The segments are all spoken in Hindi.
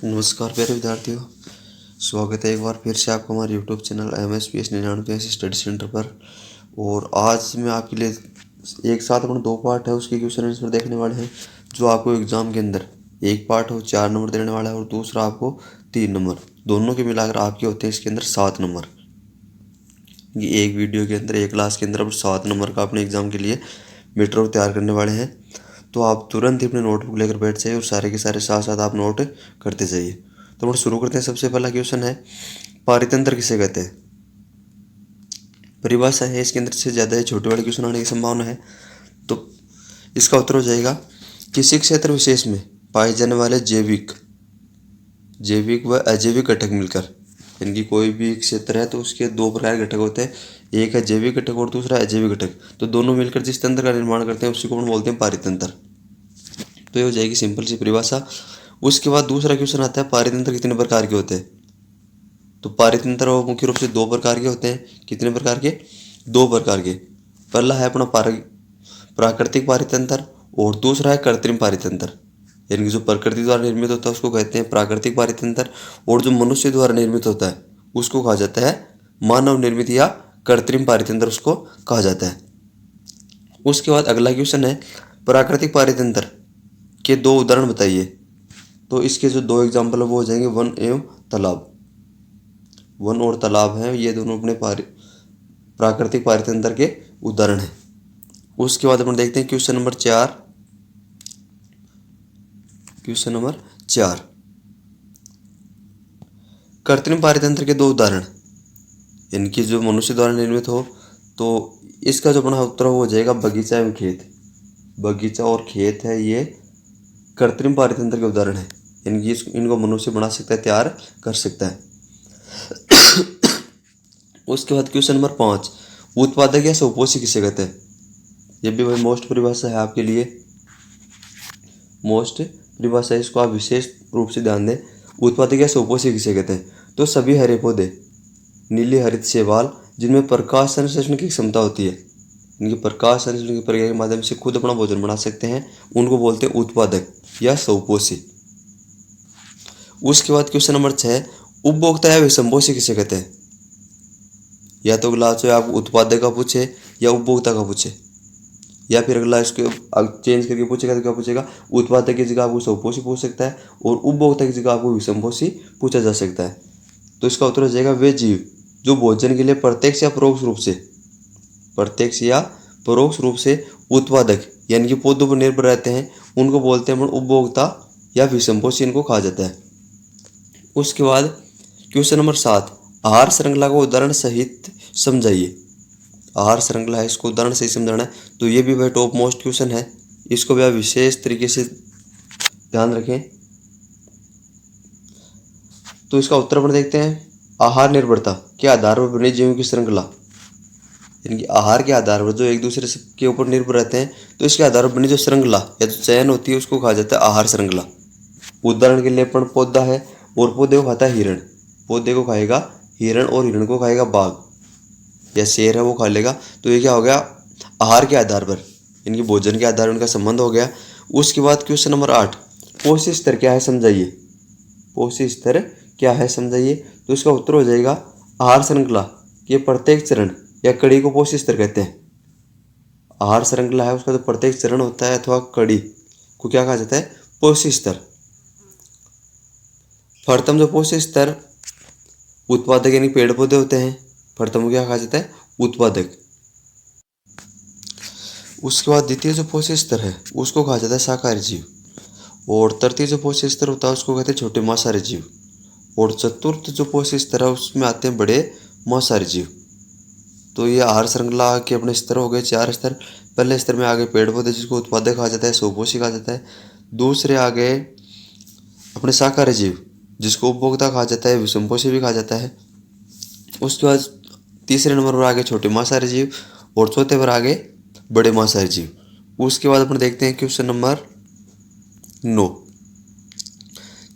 नमस्कार प्यारे विद्यार्थियों, स्वागत है एक बार फिर से आपका हमारे YouTube channel MSPS 99 study centre पर। और आज मैं आपके लिए एक साथ अपने दो पार्ट है उसके क्वेश्चन आंसर देखने वाले हैं। जो आपको एग्जाम के अंदर एक पार्ट हो 4 नंबर देने वाला है और दूसरा आपको 3 नंबर, दोनों के मिलाकर आपके होते हैं इसके अंदर 7 नंबर। ये एक वीडियो के अंदर एक क्लास के अंदर अब 7 नंबर का अपने एग्जाम के लिए मटेरियल तैयार करने वाले हैं। तो आप तुरंत ही अपने नोटबुक लेकर बैठ जाइए और सारे के सारे साथ साथ आप नोट करते जाइए। तो हम शुरू करते हैं। सबसे पहला क्वेश्चन है, पारितंत्र किसे कहते हैं? परिभाषा है इसके अंदर से ज़्यादा ही छोटे वाले क्वेश्चन आने की संभावना है। तो इसका उत्तर हो जाएगा, किसी क्षेत्र विशेष में पाए जाने वाले जैविक व अजैविक घटक मिलकर, यानी कि कोई भी क्षेत्र है तो उसके दो प्रकार के घटक होते हैं, एक है जैविक घटक और दूसरा अजैविक घटक। तो दोनों मिलकर जिस तंत्र का निर्माण करते हैं उसी को हम बोलते हैं पारितंत्र। तो ये हो जाएगी सिंपल सी परिभाषा। उसके बाद दूसरा क्वेश्चन आता है, पारितंत्र कितने प्रकार के होते हैं? तो पारितंत्र मुख्य रूप से दो प्रकार के होते हैं। कितने प्रकार के? दो प्रकार के। पहला है अपना प्राकृतिक पारितंत्र और दूसरा है कृत्रिम पारितंत्र। यानी कि जो प्रकृति द्वारा निर्मित होता है उसको कहते हैं प्राकृतिक पारितंत्र, और जो मनुष्य द्वारा निर्मित होता है उसको कहा जाता है मानव निर्मित या कृत्रिम पारितंत्र, उसको कहा जाता है। उसके बाद अगला क्वेश्चन है, प्राकृतिक पारितंत्र के दो उदाहरण बताइए। तो इसके जो दो एग्जाम्पल है वो हो जाएंगे वन एवं तालाब। वन और तालाब हैं, ये दोनों अपने प्राकृतिक पारितंत्र के उदाहरण हैं। उसके बाद अपन देखते हैं क्वेश्चन नंबर 4। कृत्रिम पारितंत्र के दो उदाहरण, इनकी जो मनुष्य द्वारा निर्मित हो, तो इसका जो अपना उत्तर हो जाएगा बगीचा एवं खेत। बगीचा और खेत है ये कृत्रिम पारितंत्र के उदाहरण है। इनको मनुष्य बना सकता है, तैयार कर सकता है। उसके बाद क्वेश्चन नंबर 5, उत्पादक या स्वपोषी किसे कहते हैं? ये भी भाई मोस्ट परिभाषा है आपके लिए, मोस्ट परिभाषा है, इसको आप विशेष रूप से ध्यान दें। उत्पादक या स्वपोषी किसे कहते हैं? तो सभी हरे पौधे, नीले हरित शैवाल जिनमें प्रकाश संश्लेषण की क्षमता होती है, इनकी प्रकाश संश्लेषण की प्रक्रिया के माध्यम से खुद अपना भोजन बना सकते हैं, उनको बोलते हैं उत्पादक या स्वपोषी। उसके बाद क्वेश्चन नंबर 6, उपभोक्ता या विषमपोषी किसे कहते हैं? या तो अगला चाहे आप उत्पादक का पूछे या उपभोक्ता का पूछे, या फिर अगला इसको चेंज करके पूछेगा तो क्या पूछेगा, उत्पादक की जगह आपको स्वपोषी पूछ सकता है और उपभोक्ता की जगह आपको विषमपोषी पूछा जा सकता है। तो इसका उत्तर हो जाएगा, वे जीव जो भोजन के लिए प्रत्यक्ष या परोक्ष रूप से उत्पादक यानी कि पौधों पर निर्भर रहते हैं, उनको बोलते हैं उपभोक्ता या विषमपोषी, इनको कहा जाता है। उसके बाद क्वेश्चन नंबर 7, आहार श्रृंखला को उदाहरण सहित समझाइए। आहार श्रृंखला है, इसको उदाहरण सहित समझाना है। तो ये भी भाई टॉप मोस्ट क्वेश्चन है, इसको भी आप विशेष तरीके से ध्यान रखें। तो इसका उत्तर अपन देखते हैं, आहार निर्भरता के आधार पर बनी जीवों की श्रृंखला, यानी कि आहार के आधार पर जो एक दूसरे के ऊपर निर्भर रहते हैं, तो इसके आधार पर बनी जो श्रृंखला या जो चयन होती है उसको कहा जाता है आहार श्रृंखला। उदाहरण के लिए अपन पौधा है और पौधे को खाता है हिरण, पौधे को खाएगा हिरण और हिरण को खाएगा बाघ या शेर है वो खा लेगा। तो ये क्या हो गया, आहार के आधार पर, इनकी भोजन के आधार पर उनका संबंध हो गया। उसके बाद क्वेश्चन नंबर 8, पोषी स्तर क्या है समझाइए। पोषी स्तर क्या है समझाइए। तो इसका उत्तर हो जाएगा, आहार श्रृंखला के प्रत्येक चरण या कड़ी को पोषी स्तर कहते हैं। आहार श्रृंखला है उसका जो प्रत्येक चरण होता है अथवा कड़ी को क्या कहा जाता है, पोषी स्तर। प्रथम जो पोषी स्तर उत्पादक यानी पेड़ पौधे होते हैं, प्रथम को क्या कहा जाता है, उत्पादक। उसके बाद द्वितीय जो पोषी स्तर है उसको कहा जाता है शाकाहारी जीव, और तृतीय जो पोषी स्तर होता है उसको कहते हैं छोटे मांसाहारी जीव, और चतुर्थ जो पोषी स्तर है उसमें आते हैं बड़े मांसाहारी जीव। तो ये आहार श्रृंखला के अपने स्तर हो गए 4 स्तर। पहले स्तर में आ गए पेड़ पौधे जिसको उत्पादक कहा जाता है, स्वपोषी कहा जाता है। दूसरे आ गए अपने शाकाहारी जीव जिसको उपभोक्ता कहा जाता है, विषमपोषी भी कहा जाता है। उसके बाद तीसरे नंबर पर आ गए छोटे मांसाहारी जीव और चौथे पर आ गए बड़े मांसाहारी जीव। उसके बाद अपन देखते हैं क्वेश्चन नंबर 9,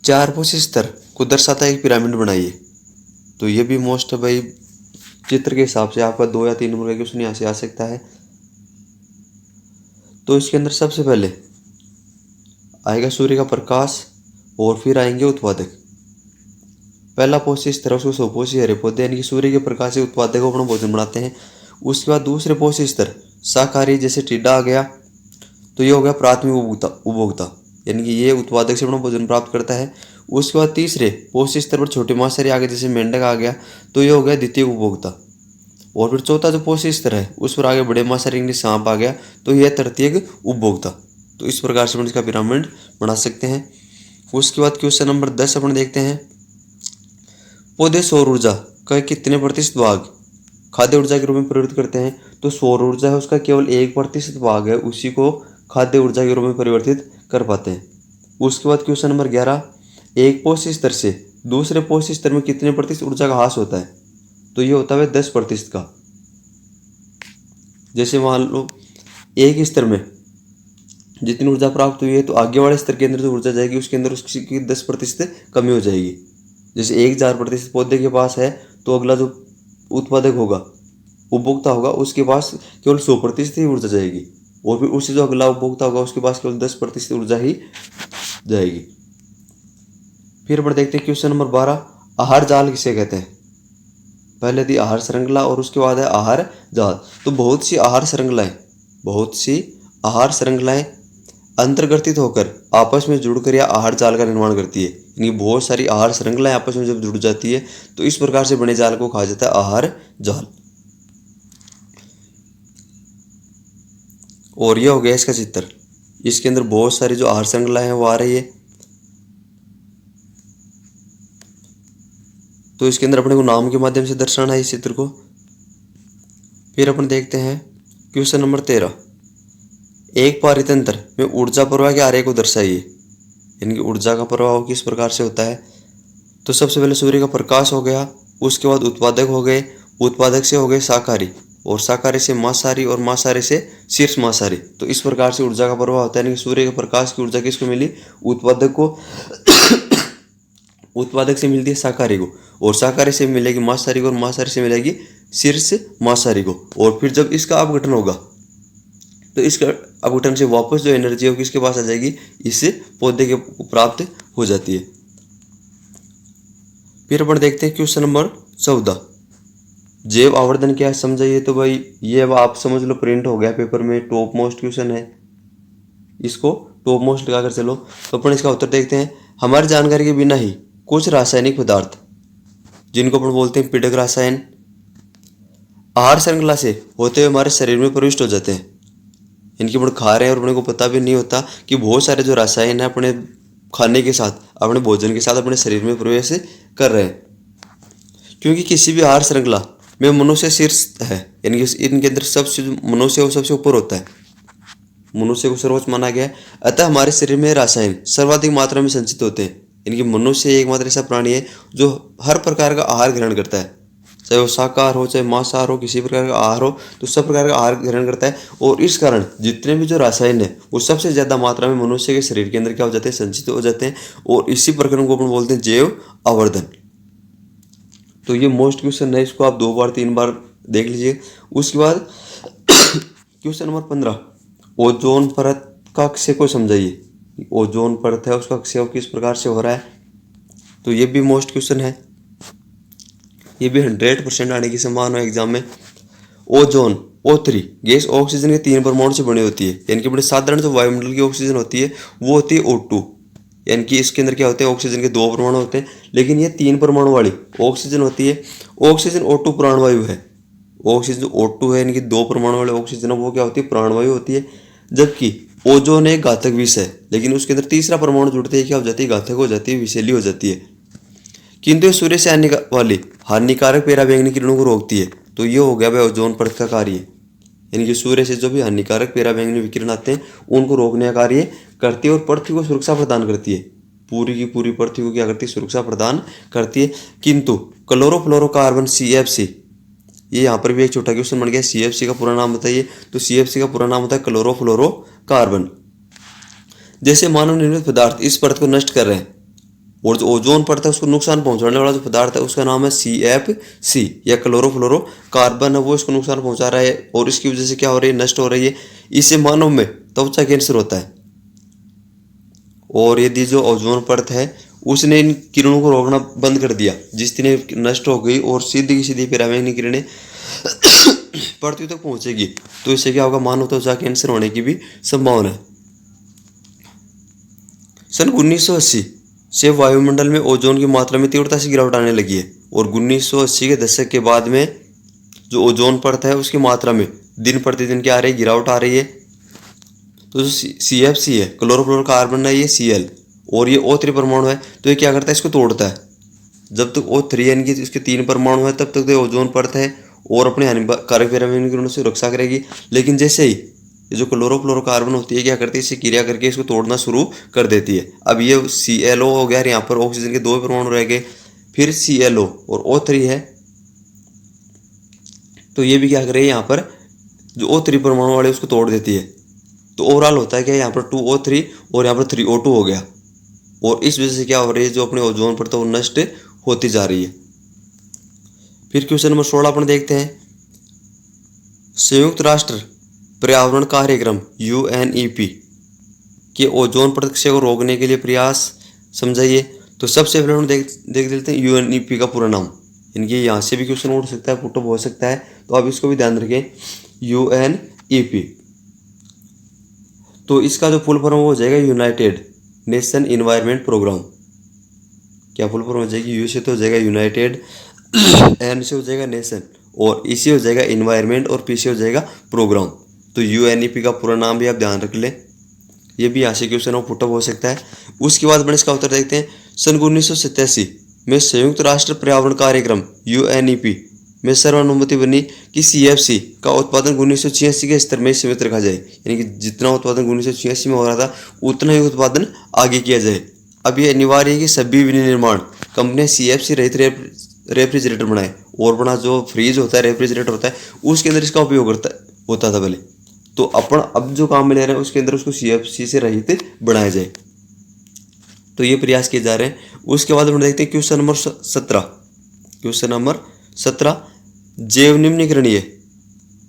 4 पोषी स्तर को दर्शाता है एक पिरामिड बनाइए। तो ये भी मोस्ट है भाई, चित्र के हिसाब से आपका 2 या 3 नंबर का क्वेश्चन यहाँ से आ सकता है। तो इसके अंदर सबसे पहले आएगा सूर्य का प्रकाश, और फिर आएंगे उत्पादक। पहला पोषी स्तर उसको स्वपोषी हरे पौधे यानी कि सूर्य के प्रकाश से उत्पादक अपना भोजन बनाते हैं। उसके बाद दूसरे पोषी स्तर शाकाहारी, जैसे टिड्डा आ गया, तो ये हो गया प्राथमिक उपभोक्ता यानी कि ये उत्पादक से अपना भोजन प्राप्त करता है। उसके बाद तीसरे पोषी स्तर पर छोटे मांसाहारी आ गए, जैसे मेंढक आ गया, तो ये हो गया द्वितीय उपभोक्ता। और फिर चौथा जो पोषी स्तर है उस पर आगे बड़े मांसाहारी यानी सांप आ गया, तो यह तृतीय उपभोक्ता। तो इस प्रकार से अपन इसका पिरामिड बना सकते हैं। उसके बाद क्वेश्चन नंबर 10 अपन देखते हैं, पौधे सौर ऊर्जा का कितने प्रतिशत भाग खाद्य ऊर्जा के रूप में परिवर्तित करते हैं? तो सौर ऊर्जा है उसका केवल 1% भाग है, उसी को खाद्य ऊर्जा के रूप में परिवर्तित कर पाते हैं। उसके बाद क्वेश्चन नंबर 11, एक पोषी स्तर से दूसरे पोषी स्तर में कितने प्रतिशत ऊर्जा का ह्रास होता है? तो ये होता है 10% का। जैसे मान लो एक स्तर में जितनी ऊर्जा प्राप्त हुई है, तो आगे वाले स्तर के अंदर जो ऊर्जा जाएगी उसके अंदर उसकी 10% कमी हो जाएगी। जैसे 1000% पौधे के पास है, तो अगला जो उत्पादक होगा, उपभोक्ता होगा, उसके पास केवल 100% ही ऊर्जा जाएगी, और फिर उससे जो अगला उपभोक्ता होगा उसके पास केवल 10% ऊर्जा ही जाएगी। फिर अपन देखते हैं क्वेश्चन नंबर 12, आहार जाल किसे कहते हैं? पहले थी आहार श्रृंखला और उसके बाद है आहार जाल। तो बहुत सी आहार श्रृंखलाएं अंतर्गठित होकर आपस में जुड़कर या आहार जाल का निर्माण करती है। यानी बहुत सारी आहार श्रृंखलाएं आपस में जब जुड़ जाती है तो इस प्रकार से बने जाल को कहा जाता है आहार जाल। और यह हो गया इसका चित्र। इसके अंदर बहुत सारी जो आहार श्रृंखलाएं हैं वो आ रही है। तो इसके अंदर अपने को नाम के माध्यम से दर्शाना है इस चित्र को। फिर अपन देखते हैं क्वेश्चन नंबर 13, एक पारितंत्र में ऊर्जा प्रवाह के आरेख को दर्शाइए। यानी कि ऊर्जा का प्रवाह किस प्रकार से होता है? तो सबसे पहले सूर्य का प्रकाश हो गया, उसके बाद उत्पादक हो गए, उत्पादक से हो गए शाकाहारी, और शाकाहारी से मांसाहारी, और मांसाहारी से शीर्ष मांसाहारी। तो इस प्रकार से ऊर्जा का प्रवाह होता है। यानी कि सूर्य के प्रकाश की ऊर्जा किसको मिली? उत्पादक को। उत्पादक से मिलती है शाकाहारी को, और शाकाहारी से मिलेगी मांसाहारी को, और मांसाहारी से मिलेगी शीर्ष मांसाहारी को। और फिर जब इसका अपघटन होगा तो इसका अपघटन से वापस जो एनर्जी होगी किसके पास आ जाएगी? इससे पौधे के प्राप्त हो जाती है। फिर अपन देखते हैं क्वेश्चन नंबर 14, जैव आवर्धन क्या है समझाइए। तो भाई ये अब आप समझ लो, प्रिंट हो गया पेपर में, टॉप मोस्ट क्वेश्चन है, इसको टॉप मोस्ट लगाकर चलो। तो अपन इसका उत्तर देखते हैं, हमारी जानकारी के बिना ही कुछ रासायनिक पदार्थ जिनको अपन बोलते हैं पीड़क रसायन, आहार श्रृंखला से होते हुए हमारे शरीर में प्रविष्ट हो जाते हैं। इनकी अपन खा रहे हैं और अपने को पता भी नहीं होता कि बहुत सारे जो रसायन है अपने खाने के साथ, अपने भोजन के साथ अपने शरीर में प्रवेश कर रहे हैं। क्योंकि किसी भी आहार श्रृंखला में मनुष्य शीर्ष है, यानी कि इनके अंदर सबसे मनुष्य वो सबसे ऊपर होता है, मनुष्य को सर्वोच्च माना गया है। अतः हमारे शरीर में रासायन सर्वाधिक मात्रा में संचित होते हैं। यानी कि मनुष्य एकमात्र ऐसा प्राणी है जो हर प्रकार का आहार ग्रहण करता है, चाहे वो शाकाहार हो चाहे मांसाहार हो, किसी प्रकार का आहार हो, तो सब प्रकार का आहार ग्रहण करता है। और इस कारण जितने भी जो रासायन है वो सबसे ज़्यादा मात्रा में मनुष्य के शरीर के अंदर क्या हो जाते हैं? संचित हो जाते हैं। और इसी प्रकार को अपन बोलते हैं जैव आवर्धन। तो ये मोस्ट क्वेश्चन है, इसको आप 2 बार 3 बार देख लीजिए। उसके बाद क्वेश्चन नंबर 15, ओजोन परत का अक्षय को समझाइए। ओजोन परत है उसका अक्षय किस प्रकार से हो रहा है? तो ये भी मोस्ट क्वेश्चन है, ये भी 100% आने की संभावना है एग्जाम में। ओजोन O3 गैस ऑक्सीजन के 3 परमाणु से बनी होती है। यानी कि बड़े साधारण जो वायुमंडल की ऑक्सीजन होती है वो होती है O2। यानी कि इसके अंदर क्या होते हैं? ऑक्सीजन के 2 परमाणु होते हैं, लेकिन ये 3 परमाणु वाली ऑक्सीजन होती है। ऑक्सीजन O2 प्राणवायु है। ऑक्सीजन जो O2 है, यानी कि 2 परमाणु वाले ऑक्सीजन वो क्या होती है? प्राणवायु होती है। जबकि ओजोन एक घातक विष है, लेकिन उसके अंदर तीसरा परमाणु जुड़ते ही क्या हो जाती है? घातक हो जाती है, विषैली हो जाती है। किंतु ये सूर्य से आने वाली हानिकारक पराबैंगनी किरणों को रोकती है। तो ये हो गया भाई ओजोन परत का कार्य। यानी कि सूर्य से जो भी हानिकारक पराबैंगनी विकिरण आते हैं उनको रोकने का कार्य करती है और पृथ्वी को सुरक्षा प्रदान करती है। पूरी की पूरी पृथ्वी को क्या करती है? सुरक्षा प्रदान करती है। किंतु क्लोरोफ्लोरोकार्बन CFC, ये यहाँ पर भी एक छोटा क्वेश्चन बन गया, CFC का पूरा नाम बताइए। तो CFC का पूरा नाम होता है क्लोरोफ्लोरोकार्बन। जैसे मानव निर्मित पदार्थ इस परत को नष्ट कर रहे हैं, और जो ओजोन परत है उसको नुकसान पहुंचाने वाला जो पदार्थ है उसका नाम है CFC या क्लोरोफ्लोरोकार्बन है, वो इसको नुकसान पहुंचा रहा है और इसकी वजह से क्या हो रही है? नष्ट हो रही है। इससे मानव में त्वचा कैंसर होता है। और यदि जो ओजोन परत है उसने इन किरणों को रोकना बंद कर दिया, जिस दिन नष्ट हो गई और सीधी की सीधी पराबैंगनी किरणें पृथ्वी तक पहुंचेगी, तो इससे क्या होगा, मानव त्वचा कैंसर होने की भी संभावना है। सन 1980 से वायुमंडल में ओजोन की मात्रा में तीव्रता से गिरावट आने लगी है और 1980 के दशक के बाद में जो ओजोन परत है उसकी मात्रा में दिन प्रतिदिन क्या आ रही है, गिरावट आ रही है। तो जो CFC है, क्लोरोफ्लोरोकार्बन है, ये Cl और ये O3 परमाणु है, तो ये क्या करता है, इसको तोड़ता है। जब तक O3 यानी कि इसके 3 परमाणु है तब तक तो ओजोन परत है और अपने हानिकारक पराबैंगनी किरणों से रक्षा करेगी। लेकिन जैसे ही ये जो क्लोरोफ्लोरोकार्बन होती है क्या करती है, इससे क्रिया करके इसको तोड़ना शुरू कर देती है। अब ये ClO हो गया, यहाँ पर ऑक्सीजन के 2 परमाणु रह गए, फिर ClO और O3 है, तो ये भी क्या कर रही है, यहाँ पर जो O3 परमाणु वाले उसको तोड़ देती है। तो ओवरऑल होता है क्या, यहाँ पर 2O3 और यहाँ पर 3O2 हो गया और इस वजह से क्या हो रही है, जो अपने ओजोन परत है वो नष्ट होती जा रही है। फिर क्वेश्चन नंबर 16 अपन देखते हैं, संयुक्त राष्ट्र पर्यावरण कार्यक्रम UNEP के ओजोन परत को रोकने के लिए प्रयास समझाइए। तो सबसे पहले हम देख लेते हैं UNEP का पूरा नाम, इनकी यहाँ से भी क्वेश्चन उठ सकता है, पुटअप हो सकता है, तो आप इसको भी ध्यान रखें, UNEP। तो इसका जो फुल फॉर्म हो जाएगा यूनाइटेड नेशन इन्वायरमेंट प्रोग्राम। क्या फुल फॉर्म हो जाएगी, यू से तो हो जाएगा यूनाइटेड, एन से हो जाएगा नेशन और ई से हो जाएगा इन्वायरमेंट और पी से हो जाएगा प्रोग्राम। तो UNEP का पूरा नाम भी आप ध्यान रख लें, ये भी यहाँ से क्वेश्चन हो पुटअप हो सकता है। उसके बाद अपन इसका उत्तर देखते हैं, सन 1987 में संयुक्त राष्ट्र पर्यावरण कार्यक्रम UNEP में सर्वानुमति बनी कि CFC का उत्पादन 1986 के स्तर में सीमित रखा जाए, यानी कि जितना उत्पादन 1986 में हो रहा था उतना ही उत्पादन आगे किया जाए। अब ये अनिवार्य है कि सभी विनिर्माण कंपनियां CFC रहित रेफ्रिजरेटर बनाए और अपना जो फ्रीज होता है, रेफ्रिजरेटर होता है, उसके अंदर इसका उपयोग होता था पहले। तो अपन अब जो काम में ले रहे हैं उसके अंदर उसको CFC से रहित बनाया जाए, तो ये प्रयास किए जा रहे हैं। उसके बाद हम देखते हैं क्वेश्चन नंबर 17। क्वेश्चन नंबर 17, जैव निम्नीकरणीय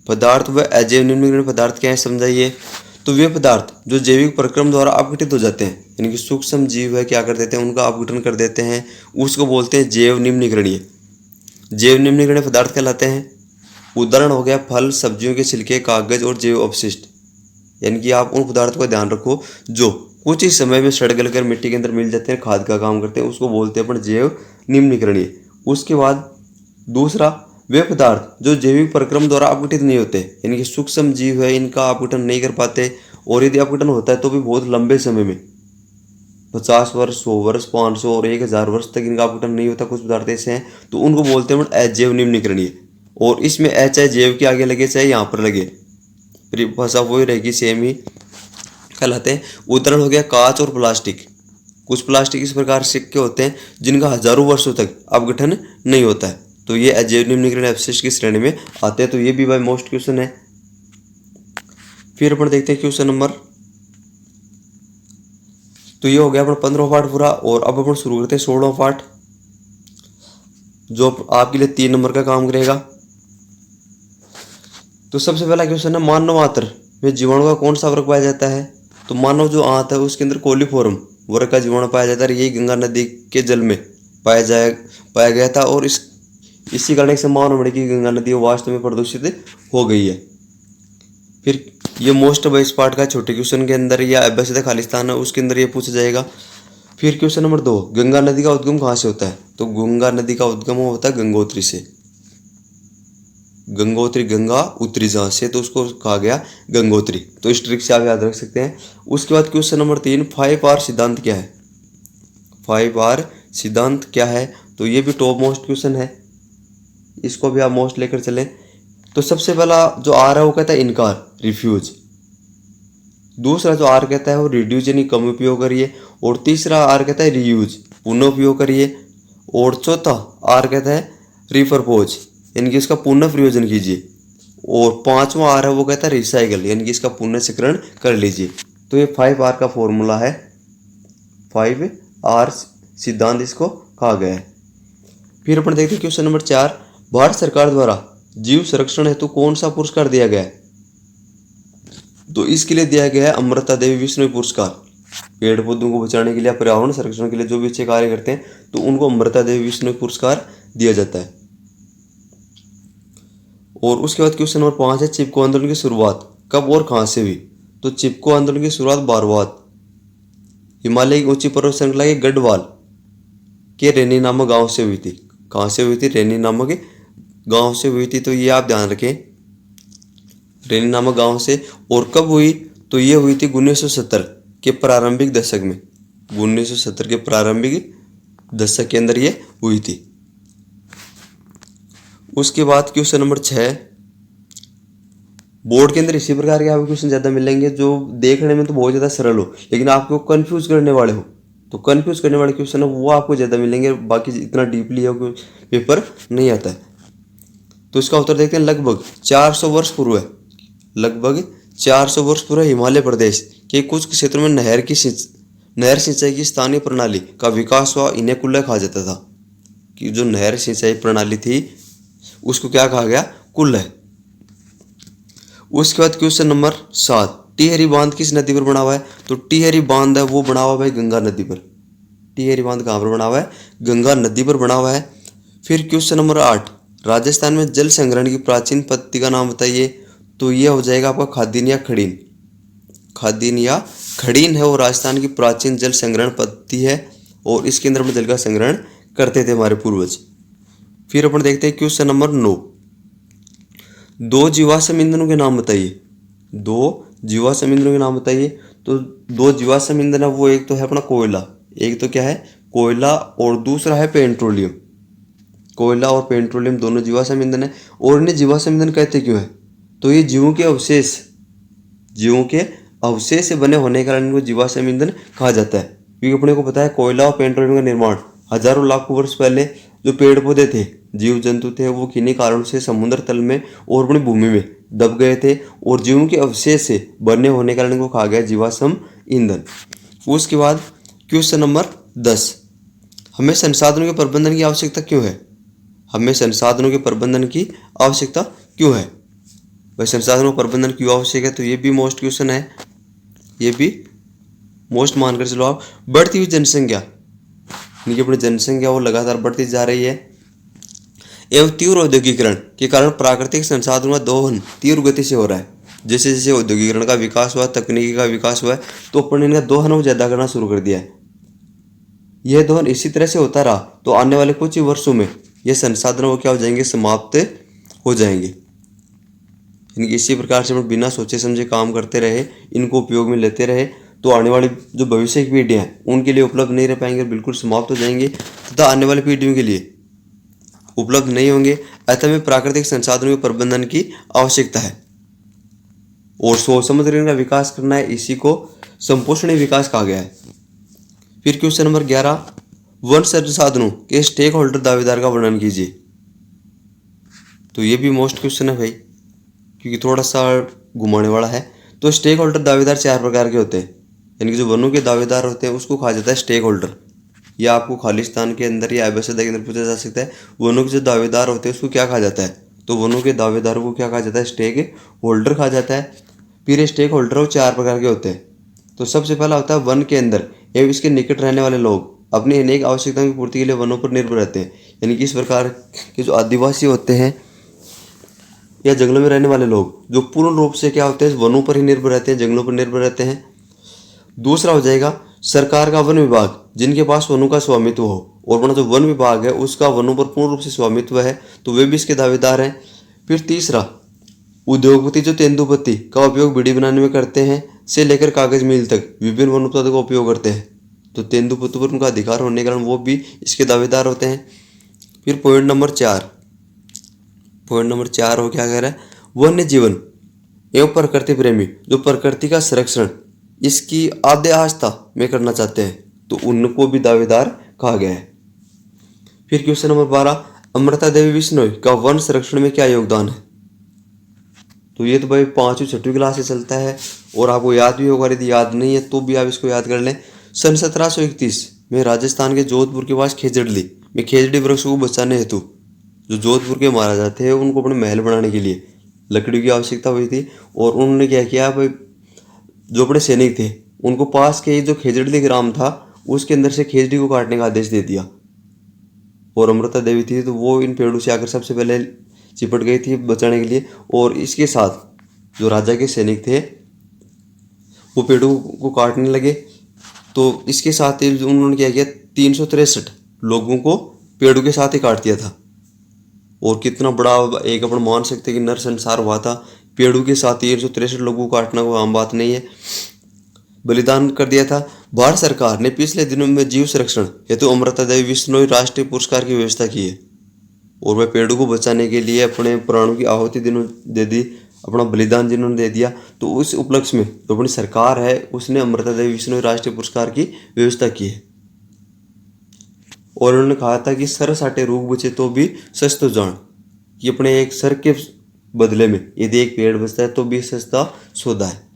पदार्थ व अजैव निम्नीकरणीय पदार्थ क्या है, समझाइए। तो वे पदार्थ जो जैविक प्रक्रम द्वारा अपघटित हो जाते हैं, यानी कि सूक्ष्म जीव है क्या कर देते हैं, उनका अपघटन कर देते हैं, उसको बोलते हैं जैव निम्नीकरणीय। जैव निम्नीकरणीय पदार्थ कहलाते हैं। उदाहरण हो गया फल, सब्जियों के छिलके, कागज और जैव अपशिष्ट, यानी कि आप उन पदार्थों का ध्यान रखो जो कुछ ही समय में सड़ गल कर मिट्टी के अंदर मिल जाते हैं, खाद का काम करते हैं, उसको बोलते हैं अपन जैव निम्नीकरणीय। उसके बाद दूसरा, वे पदार्थ जो जैविक प्रक्रम द्वारा अपघटित नहीं होते, यानी कि सूक्ष्म जीव है, इनका अपघटन नहीं कर पाते, और यदि अपघटन होता है तो भी बहुत लंबे समय में, 50 वर्ष, 100 वर्ष, 500 और 1000 वर्ष तक इनका अपघटन नहीं होता। कुछ पदार्थ ऐसे हैं, तो उनको बोलते हैं अजैव निम्नीकरणीय। और इसमें चाहे जैव के आगे लगे चाहे यहाँ पर लगे, भाषा वही रहेगी, सेम ही कहलाते हैं। उदाहरण हो गया कांच और प्लास्टिक। कुछ प्लास्टिक इस प्रकार सिक्के होते हैं जिनका हजारों वर्षों तक अपघटन नहीं होता है, तो ये अजैव निम्नीकरणीय अपशिष्ट की श्रेणी में आते हैं। तो ये भी भाई मोस्ट क्वेश्चन है। फिर अपन देखते हैं क्वेश्चन नंबर, तो ये हो गया अपना 15वां पार्ट पूरा, और अब अपन शुरू करते हैं 16वां पार्ट, जो आपके लिए 3 नंबर का काम करेगा। तो सबसे पहला क्वेश्चन है, मानव आंत्र में जीवाणु का कौन सा वर्ग पाया जाता है। तो मानव जो आंत है उसके अंदर कोलीफॉर्म वर्ग का जीवाणु पाया जाता है। यही गंगा नदी के जल में पाया गया था, और इसी कारण एक संभावना बढ़ी कि गंगा नदी वास्तव में प्रदूषित हो गई है। फिर ये मोस्ट इस पार्ट का छोटे क्वेश्चन के अंदर या अभ्यासित खालिस्तान है उसके अंदर ये पूछा जाएगा। फिर क्वेश्चन नंबर 2, गंगा नदी का उद्गम कहाँ से होता है। तो गंगा नदी का उद्गम होता है गंगोत्री से। गंगोत्री, गंगा उतरी जहाँ से, तो उसको कहा गया गंगोत्री। तो इस ट्रिक से आप याद रख सकते हैं। उसके बाद क्वेश्चन नंबर 3, 5R सिद्धांत क्या है। 5R सिद्धांत क्या है, तो ये भी टॉप मोस्ट क्वेश्चन है, इसको भी आप मोस्ट लेकर चलें। तो सबसे पहला जो आर है वो कहता है इनकार, रिफ्यूज। दूसरा जो आर कहता है वो रिड्यूज यानी कम उपयोग करिए, और तीसरा आर कहता है रीयूज, पुनः उपयोग करिए, और चौथा आर कहता है रिपर्पोज, यानी कि इसका पुनः प्रयोजन कीजिए, और पांचवा आर है वो कहता है रिसाइकल, यानी कि इसका पुनः चक्रण कर लीजिए। तो ये 5R का फॉर्मूला है, 5R सिद्धांत इसको कहा गया है। फिर अपन देखते हैं क्वेश्चन नंबर 4, भारत सरकार द्वारा जीव संरक्षण हेतु कौन सा पुरस्कार दिया गया है। तो इसके लिए दिया गया है अमृता देवी विश्नोई पुरस्कार। पेड़ पौधों को बचाने के लिए, पर्यावरण संरक्षण के लिए जो भी अच्छे कार्य करते हैं तो उनको अमृता देवी बिश्नोई पुरस्कार दिया जाता है। और उसके बाद क्वेश्चन नंबर 5 है, चिपको आंदोलन की शुरुआत कब और कहाँ से हुई? तो चिपको आंदोलन की शुरुआत बारवात हिमालय की ऊंची पर्वत श्रृंखला के गढ़वाल के रेनी नामक गांव से हुई थी। कहाँ से हुई थी? रेनी नामक गांव से हुई थी। तो ये आप ध्यान रखें, रेनी नामक गांव से। और कब हुई? तो ये हुई थी 1970 के प्रारंभिक दशक में। 1970 के प्रारंभिक दशक के अंदर ये हुई थी। उसके बाद क्वेश्चन नंबर 6, बोर्ड के अंदर इसी प्रकार के आपको क्वेश्चन ज़्यादा मिलेंगे जो देखने में तो बहुत ज़्यादा सरल हो लेकिन आपको कंफ्यूज करने वाले हो। तो कंफ्यूज करने वाले क्वेश्चन है वो आपको ज़्यादा मिलेंगे, बाकी इतना डीपली है पेपर नहीं आता है। तो इसका उत्तर देखते हैं। लगभग 400 वर्ष पूर्व है, लगभग 400 वर्ष पूर्व हिमालय प्रदेश के कुछ क्षेत्रों में नहर सिंचाई की स्थानीय प्रणाली का विकास हुआ। इन्हें कुल्ला कहा जाता था, कि जो नहर सिंचाई प्रणाली थी उसको क्या कहा गया? कुल्ला। उसके बाद क्वेश्चन नंबर 7, टिहरी बांध किस नदी पर बना हुआ है? तो टिहरी बांध है वो बना हुआ है गंगा नदी पर। टिहरी बांध कहाँ पर बना हुआ है? गंगा नदी पर बना हुआ है। फिर क्वेश्चन नंबर 8, राजस्थान में जल संग्रहण की प्राचीन पद्धति का नाम बताइए। तो ये हो जाएगा आपका खादीन या खड़ीन। खादीन या खड़ीन है वो राजस्थान की प्राचीन जल संग्रहण पद्धति है और इसके अंदर अपने जल का संग्रहण करते थे हमारे पूर्वज। फिर अपन देखते हैं क्वेश्चन नंबर 9, 2 जीवाश्म ईंधनों के नाम बताइए। 2 जीवाश्म ईंधनों के नाम बताइए। तो 2 जीवाश्म ईंधन है वो, एक तो है अपना कोयला, एक तो क्या है? कोयला, और दूसरा है पेट्रोलियम। कोयला और पेट्रोलियम दोनों जीवाश्म ईंधन है। और इन्हें जीवाश्म ईंधन कहते क्यों है? तो ये जीवों के अवशेष से बने होने के कारण इनको जीवाश्म ईंधन कहा जाता है। क्योंकि अपने को पता है कोयला और पेट्रोलियम का निर्माण हजारों लाखों वर्ष पहले जो पेड़ पौधे थे, जीव जंतु थे, वो किन्हीं कारणों से समुद्र तल में और अपनी भूमि में दब गए थे और जीवों के अवशेष से बने होने के कारण इनको कहा गया जीवाश्म ईंधन। उसके बाद क्वेश्चन नंबर 10, हमें संसाधनों के प्रबंधन की आवश्यकता क्यों है? हमें संसाधनों के प्रबंधन की आवश्यकता क्यों है? भाई संसाधनों का प्रबंधन क्यों आवश्यक है? तो ये भी मोस्ट क्वेश्चन है, ये भी मोस्ट मानकर चलो आप। बढ़ती हुई जनसंख्या, यानी अपनी जनसंख्या वो लगातार बढ़ती जा रही है एवं तीव्र औद्योगिकरण के कारण प्राकृतिक संसाधनों का दोहन तीव्र गति से हो रहा है। जैसे जैसे औद्योगिकरण का विकास हुआ, तकनीकी का विकास हुआ है, तो अपन ने इनका दोहन वो ज़्यादा करना शुरू कर दिया है। यह दोहन इसी तरह से होता रहा तो आने वाले कुछ ही वर्षों में ये संसाधन वो क्या हो जाएंगे? समाप्त हो जाएंगे। यानी इसी प्रकार से बिना सोचे समझे काम करते रहे, इनको उपयोग में लेते रहे, तो आने वाली जो भविष्य की पीढ़ियाँ हैं उनके लिए उपलब्ध नहीं रह पाएंगे, बिल्कुल समाप्त हो जाएंगे तथा आने वाली पीढ़ियों के लिए उपलब्ध नहीं होंगे। अतः में प्राकृतिक संसाधनों के प्रबंधन की आवश्यकता है और सोच समझ कर इनका विकास करना है। इसी को संपोषणीय विकास कहा गया है। फिर क्वेश्चन नंबर 11, वन संसाधनों के स्टेक होल्डर दावेदार का वर्णन कीजिए। तो ये भी मोस्ट क्वेश्चन है भाई, क्योंकि थोड़ा सा घुमाने वाला है। तो स्टेक होल्डर दावेदार 4 प्रकार के होते हैं, यानी कि जो वनों के दावेदार होते हैं उसको कहा जाता है स्टेक होल्डर। या आपको खालिस्तान के अंदर या आयबसदा के अंदर पूछा जा सकता है वनों के जो दावेदार होते हैं उसको क्या कहा जाता है? तो वनों के दावेदारों को क्या कहा जाता है? स्टेक होल्डर कहा जाता है। फिर स्टेक होल्डर वो 4 प्रकार के होते हैं। तो सबसे पहला होता है वन के अंदर एवं इसके निकट रहने वाले लोग अपनी अनेक आवश्यकताओं की पूर्ति के लिए वनों पर निर्भर रहते हैं। यानी कि इस प्रकार के जो आदिवासी होते हैं या जंगलों में रहने वाले लोग जो पूर्ण रूप से क्या होते हैं? वनों पर ही निर्भर रहते हैं, जंगलों पर निर्भर रहते हैं। दूसरा हो जाएगा सरकार का वन विभाग, जिनके पास वनों का स्वामित्व हो, और अपना जो वन विभाग है उसका वनों पर पूर्ण रूप से स्वामित्व है, तो वे भी इसके दावेदार हैं। फिर तीसरा उद्योगपति जो तेंदुपत्ती का उपयोग बीड़ी बनाने में करते हैं से लेकर कागज मिल तक विभिन्न वन उत्पादों का उपयोग करते हैं, तो तेंदुपत्तों पर उनका अधिकार होने के कारण वो भी इसके दावेदार होते हैं। फिर पॉइंट नंबर 4 हो क्या कह रहा है? वन्य जीवन एवं प्रकृति प्रेमी जो प्रकृति का संरक्षण इसकी आद्यवस्था में करना चाहते हैं, तो उनको भी दावेदार कहा गया है। फिर क्वेश्चन नंबर 12, अमृता देवी बिश्नोई का वन संरक्षण में क्या योगदान है? तो ये तो भाई 5वीं 6वीं क्लास से चलता है और आपको याद भी होगा, यदि याद नहीं है तो भी आप इसको याद कर लें। सन 1731 में राजस्थान के जोधपुर के पास खेजड़ली में खेजड़ी वृक्ष को बचाने हेतु जो जोधपुर के महाराजा थे उनको अपने महल बनाने के लिए लकड़ी की आवश्यकता हुई थी, और उन्होंने क्या किया भाई, जो अपने सैनिक थे उनको पास के जो खेजड़ी ग्राम था उसके अंदर से खेजड़ी को काटने का आदेश दे दिया। और अमृता देवी थी तो वो इन पेड़ों से आकर सबसे पहले चिपट गई थी बचाने के लिए। और इसके साथ जो राजा के सैनिक थे वो पेड़ों को काटने लगे। तो इसके साथ ही उन्होंने क्या किया, 363 लोगों को पेड़ों के साथ ही काट दिया था। और कितना बड़ा एक अपन मान सकते हैं कि नरसंहार हुआ था। पेड़ों के साथ 363 लोगों को काटना कोई आम बात नहीं है, बलिदान कर दिया था। भारत सरकार ने पिछले दिनों में जीव संरक्षण हेतु अमृता देवी बिश्नोई राष्ट्रीय पुरस्कार की व्यवस्था की है। और वह पेड़ों को बचाने के लिए अपने प्राणों की आहुति दिनों दे दी, अपना बलिदान जिन्होंने दे दिया। तो उस उपलक्ष्य में जो अपनी सरकार है उसने अमृता देवी बिश्नोई राष्ट्रीय पुरस्कार की व्यवस्था की है। और उन्होंने कहा था कि सर साटे रूख बचे तो भी सच तो जान, कि अपने एक सर के बदले में यदि एक पेड़ बचता है तो भी सस्ता सौदा है।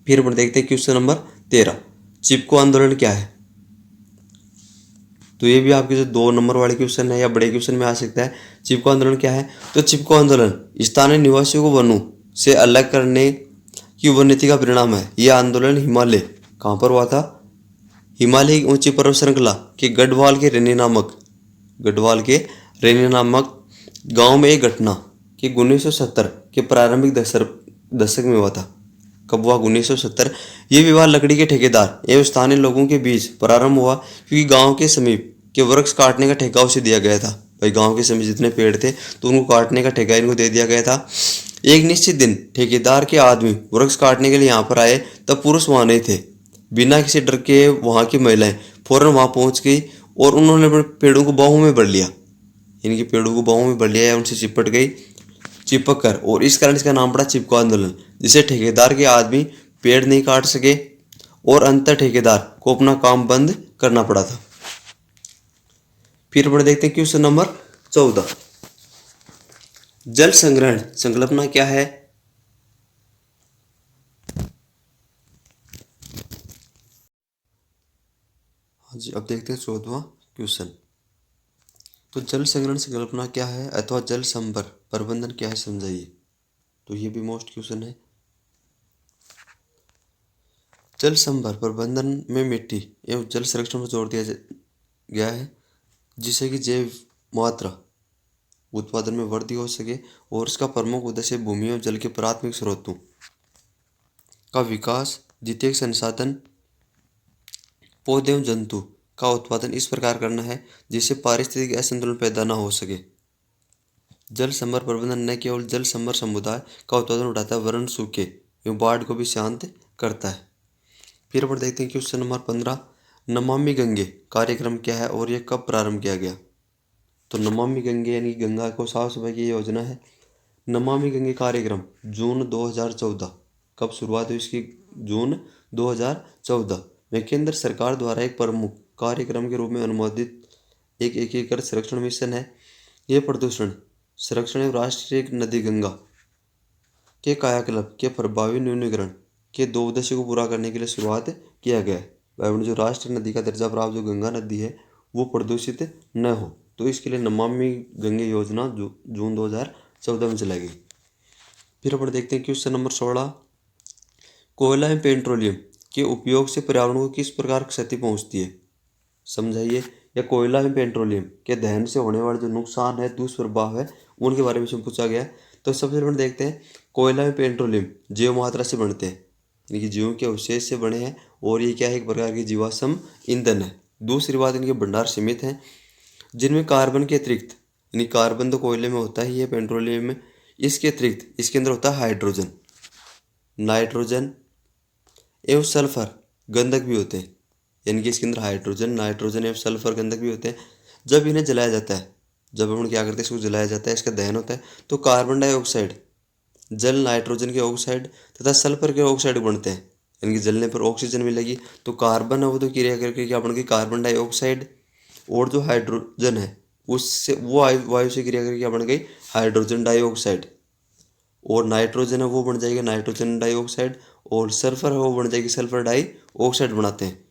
फिर अपन देखते हैं क्वेश्चन नंबर 13, चिपको आंदोलन क्या है। तो ये भी आपके जो 2 नंबर वाले क्वेश्चन है या बड़े क्वेश्चन में आ सकता है। चिपको आंदोलन क्या है, तो चिपको आंदोलन स्थानीय निवासियों को वनों से अलग करने की रणनीति का परिणाम है। यह आंदोलन हिमालय कहाँ पर हुआ था, हिमालय की ऊंची पर्वत श्रृंखला के गढ़वाल के रेनी नामक गांव में एक घटना कि 1970 के प्रारंभिक दशक में हुआ था। कब हुआ, 1970। ये विवाद लकड़ी के ठेकेदार एवं स्थानीय लोगों के बीच प्रारंभ हुआ क्योंकि गांव के समीप के वृक्ष काटने का ठेका उसे दिया गया था। भाई गांव के समीप जितने पेड़ थे तो उनको काटने का ठेका इनको दे दिया गया था। एक निश्चित दिन ठेकेदार के आदमी वृक्ष काटने के लिए यहाँ पर आए, तब पुरुष वहाँ नहीं थे। बिना किसी डर के वहाँ की महिलाएं फौरन वहाँ पहुँच गई और उन्होंने अपने पेड़ों को बाहों में भर लिया, इनके पेड़ों को बाहों में भर लिया या उनसे चिपट गई, चिपक कर। और इस कारण इसका नाम पड़ा चिपको आंदोलन, जिसे ठेकेदार के आदमी पेड़ नहीं काट सके और अंत ठेकेदार को अपना काम बंद करना पड़ा था। फिर अपन देखते हैं क्वेश्चन नंबर 14, जल संग्रहण संकल्पना क्या है। हाँ जी, अब देखते हैं 14वां क्वेश्चन। तो जल संग्रहण संकल्पना क्या है अथवा जल संभर प्रबंधन क्या है समझाइए। तो ये भी मोस्ट क्वेश्चन है। जल संभर प्रबंधन में मिट्टी एवं जल संरक्षण पर जोर दिया गया है, जिससे कि जैव मात्रा उत्पादन में वृद्धि हो सके। और इसका प्रमुख उद्देश्य भूमि और जल के प्राथमिक स्रोतों का विकास, द्वितीयक संसाधन, पौधे एवं जंतु का उत्पादन इस प्रकार करना है जिससे पारिस्थितिक असंतुलन पैदा न हो सके। जल संभर प्रबंधन न केवल जल संभर समुदाय का उत्पादन उठाता है वरन सूखे एवं बाढ़ को भी शांत करता है। फिर अपन देखते हैं क्वेश्चन नंबर 15, नमामि गंगे कार्यक्रम क्या है और यह कब प्रारंभ किया गया। तो नमामि गंगे यानी गंगा को साफ सफाई की योजना है। नमामि गंगे कार्यक्रम जून 2014, कब शुरुआत हुई इसकी, जून 2014 में केंद्र सरकार द्वारा एक प्रमुख कार्यक्रम के रूप में अनुमोदित एक एकीकृत संरक्षण मिशन है। यह प्रदूषण संरक्षण एवं राष्ट्रीय नदी गंगा के कायाकल्प के प्रभावी न्यूनीकरण के 2 उद्देश्य को पूरा करने के लिए शुरुआत किया गया है। जो राष्ट्रीय नदी का दर्जा प्राप्त जो गंगा नदी है वो प्रदूषित न हो, तो इसके लिए नमामि गंगे योजना जून 2014 में चलाई गई। फिर अपन देखते हैं क्वेश्चन नंबर 16, कोयला एवं पेट्रोलियम के उपयोग से पर्यावरण को किस प्रकार क्षति पहुंचती है समझाइए। या कोयला एवं पेट्रोलियम के दहन से होने वाले जो नुकसान है, दुष्प्रभाव है, उनके बारे में पूछा गया है। तो सबसे पहले देखते हैं, कोयला एवं पेट्रोलियम जैव मात्रा से बनते हैं, यानी कि जीवों के अवशेष से बने हैं और ये क्या है, एक प्रकार की जीवाश्म ईंधन है। दूसरी बात, इनके भंडार सीमित हैं जिनमें कार्बन के अतिरिक्त, यानी कार्बन तो कोयले में होता ही है, पेट्रोलियम में, इसके अतिरिक्त इसके अंदर होता है हाइड्रोजन, नाइट्रोजन एवं सल्फर गंधक भी होते हैं। यानी कि इसके अंदर हाइड्रोजन, नाइट्रोजन एवं सल्फर गंधक भी होते हैं। जब इन्हें जलाया जाता है, जब हम क्या करते हैं, इसको जलाया जाता है, इसका दहन होता है, तो कार्बन डाइऑक्साइड, जल नाइट्रोजन के ऑक्साइड तथा सल्फर के ऑक्साइड बनते हैं। यानी कि जलने पर ऑक्सीजन मिलेगी, तो कार्बन है वो तो क्रिया करके क्या बनेगी, कार्बन डाइऑक्साइड, और जो हाइड्रोजन है उससे वो वायु से क्रिया करके क्या बन गई, हाइड्रोजन डाइऑक्साइड। और नाइट्रोजन है वो बन जाएगी नाइट्रोजन डाइऑक्साइड, और सल्फर है वो बन जाएगी सल्फर डाइऑक्साइड बनाते हैं।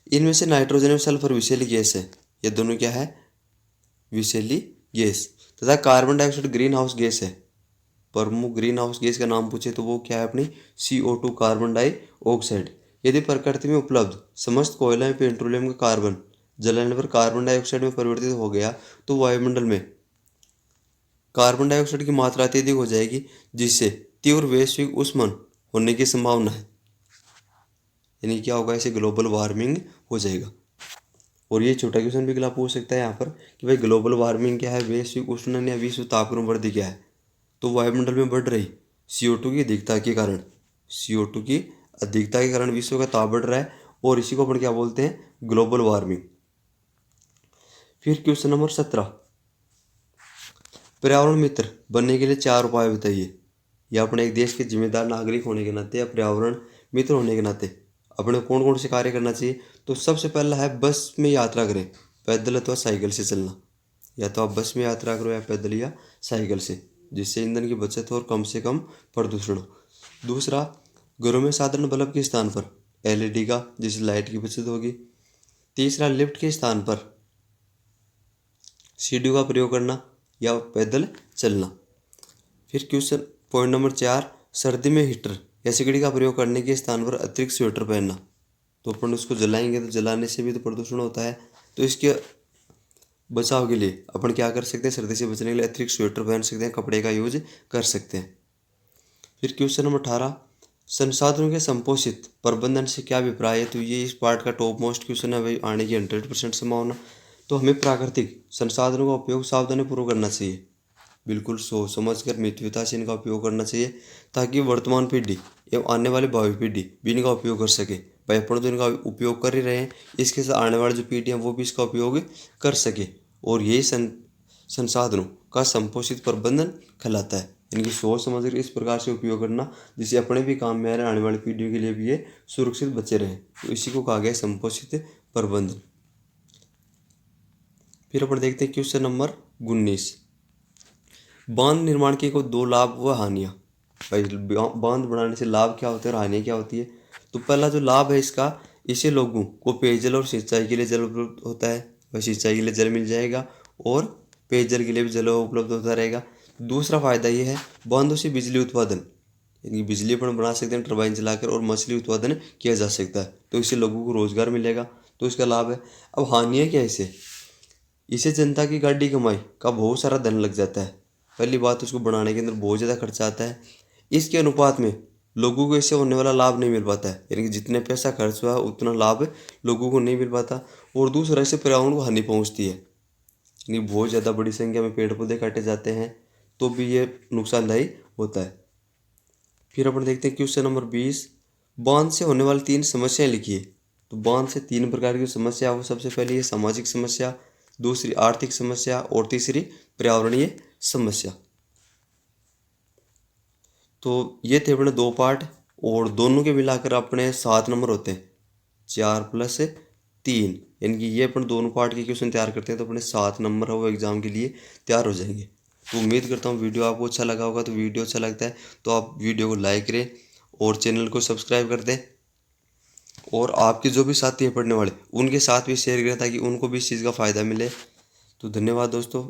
इनमें से नाइट्रोजन और सल्फर विषैली गैस है, ये दोनों क्या है, विषैली गैस। तथा carbon dioxide green house gas है। प्रमुख ग्रीन हाउस गैस का नाम पूछे तो वो क्या है अपनी CO2 कार्बन डाइऑक्साइड ऑक्साइड। यदि प्रकृति में उपलब्ध समस्त कोयला में पेट्रोलियम का कार्बन जलाने पर कार्बन डाइऑक्साइड में परिवर्तित हो गया तो वायुमंडल में कार्बन डाइऑक्साइड की मात्रा अत्यधिक हो जाएगी, जिससे तीव्र वैश्विक उष्मन होने की संभावना है। यानी क्या होगा, इसे ग्लोबल वार्मिंग हो जाएगा। और ये छोटा क्वेश्चन भी अगला पूछ सकता है यहाँ पर कि भाई ग्लोबल वार्मिंग क्या है, वैश्विक उष्णन या विश्व तापक्रम वृद्धि क्या है। तो वायुमंडल में बढ़ रही CO2 की अधिकता के कारण, CO2 की अधिकता के कारण विश्व का ताप बढ़ रहा है, और इसी को अपन क्या बोलते हैं, ग्लोबल वार्मिंग। फिर क्वेश्चन नंबर 17, पर्यावरण मित्र बनने के लिए 4 उपाय बताइए। या अपने एक देश के जिम्मेदार नागरिक होने के नाते या पर्यावरण मित्र होने के नाते अपने कौन कौन से कार्य करना चाहिए। तो सबसे पहला है बस में यात्रा करें, पैदल अथवा साइकिल से चलना। या तो आप बस में यात्रा करो या पैदल या साइकिल से, जिससे ईंधन की बचत हो और कम से कम प्रदूषण हो। दूसरा, घरों में साधारण बल्ब के स्थान पर LED का, जिससे लाइट की बचत होगी। तीसरा, लिफ्ट के स्थान पर सीढ़ियों का प्रयोग करना या पैदल चलना। फिर क्वेश्चन पॉइंट नंबर 4, सर्दी में हीटर या सिगड़ी का प्रयोग करने के स्थान पर अतिरिक्त स्वेटर पहनना। तो अपन उसको जलाएंगे तो जलाने से भी तो प्रदूषण होता है, तो इसके बचाव के लिए अपन क्या कर सकते हैं, सर्दी से बचने के लिए अतिरिक्त स्वेटर पहन सकते हैं, कपड़े का यूज कर सकते हैं। फिर क्वेश्चन नंबर 18, संसाधनों के संपोषित प्रबंधन से क्या अभिप्राय है। तो ये इस पार्ट का टॉप मोस्ट क्वेश्चन है भाई, आने की 100% संभावना। तो हमें प्राकृतिक संसाधनों का उपयोग सावधानीपूर्वक करना चाहिए, बिल्कुल सोच समझ कर मितव्ययता से इनका उपयोग करना चाहिए, ताकि वर्तमान पीढ़ी एवं आने वाली भावी पीढ़ी भी इनका उपयोग कर सके। भाई अपन तो इनका उपयोग कर ही रहे हैं, इसके साथ आने वाली जो पीढ़ी है वो भी इसका उपयोग कर सके, और यही संसाधनों का संपोषित प्रबंधन कहलाता है। इनकी सोच समझ कर इस प्रकार से उपयोग करना जिससे अपने भी काम में आ रहे, आने वाली पीढ़ियों के लिए भी ये सुरक्षित बचे रहें। तो इसी को कहा गया संपोषित प्रबंधन। फिर अपन देखते हैं क्वेश्चन नंबर 19, बांध निर्माण के को 2 लाभ व हानियाँ। भाई बांध बनाने से लाभ क्या होते हैं और हानियाँ क्या होती है। तो पहला जो लाभ है इसका, इससे लोगों को पेयजल और सिंचाई के लिए जल उपलब्ध होता है। भाई सिंचाई के लिए जल मिल जाएगा और पेयजल के लिए भी जल उपलब्ध होता रहेगा। दूसरा फायदा ये है, बांधों से बिजली उत्पादन, यानी बिजली अपन बना सकते हैं टरबाइन चलाकर, और मछली उत्पादन किया जा सकता है, तो इससे लोगों को रोजगार मिलेगा, तो इसका लाभ है। अब हानियाँ क्या है, इसे जनता की गाड़ी कमाई का बहुत सारा धन लग जाता है। पहली बात, उसको बनाने के अंदर बहुत ज़्यादा खर्चा आता है, इसके अनुपात में लोगों को इससे होने वाला लाभ नहीं मिल पाता है, यानी कि जितने पैसा खर्च हुआ उतना लाभ लोगों को नहीं मिल पाता। और दूसरा, इससे पर्यावरण को हानि पहुंचती है, यानी बहुत ज़्यादा बड़ी संख्या में पेड़ पौधे काटे जाते हैं, तो भी ये नुकसानदायी होता है। फिर अपन देखते हैं क्वेश्चन नंबर 20, बांध से होने वाली 3 समस्याएं लिखिए। तो बांध से 3 प्रकार की समस्या हो, सबसे पहले ये सामाजिक समस्या, दूसरी आर्थिक समस्या, और तीसरी पर्यावरणीय समस्या। तो ये थे अपने 2 पार्ट, और दोनों के मिलाकर अपने 7 नंबर होते हैं, 4+3, यानी कि ये अपन दोनों पार्ट के क्वेश्चन तैयार करते हैं तो अपने 7 नंबर है वो एग्जाम के लिए तैयार हो जाएंगे। तो उम्मीद करता हूँ वीडियो आपको अच्छा लगा होगा। तो वीडियो अच्छा लगता है तो आप वीडियो को लाइक करें और चैनल को सब्सक्राइब कर दें, और आपके जो भी साथी हैं पढ़ने वाले उनके साथ भी शेयर करें, ताकि उनको भी इस चीज़ का फ़ायदा मिले। तो धन्यवाद दोस्तों।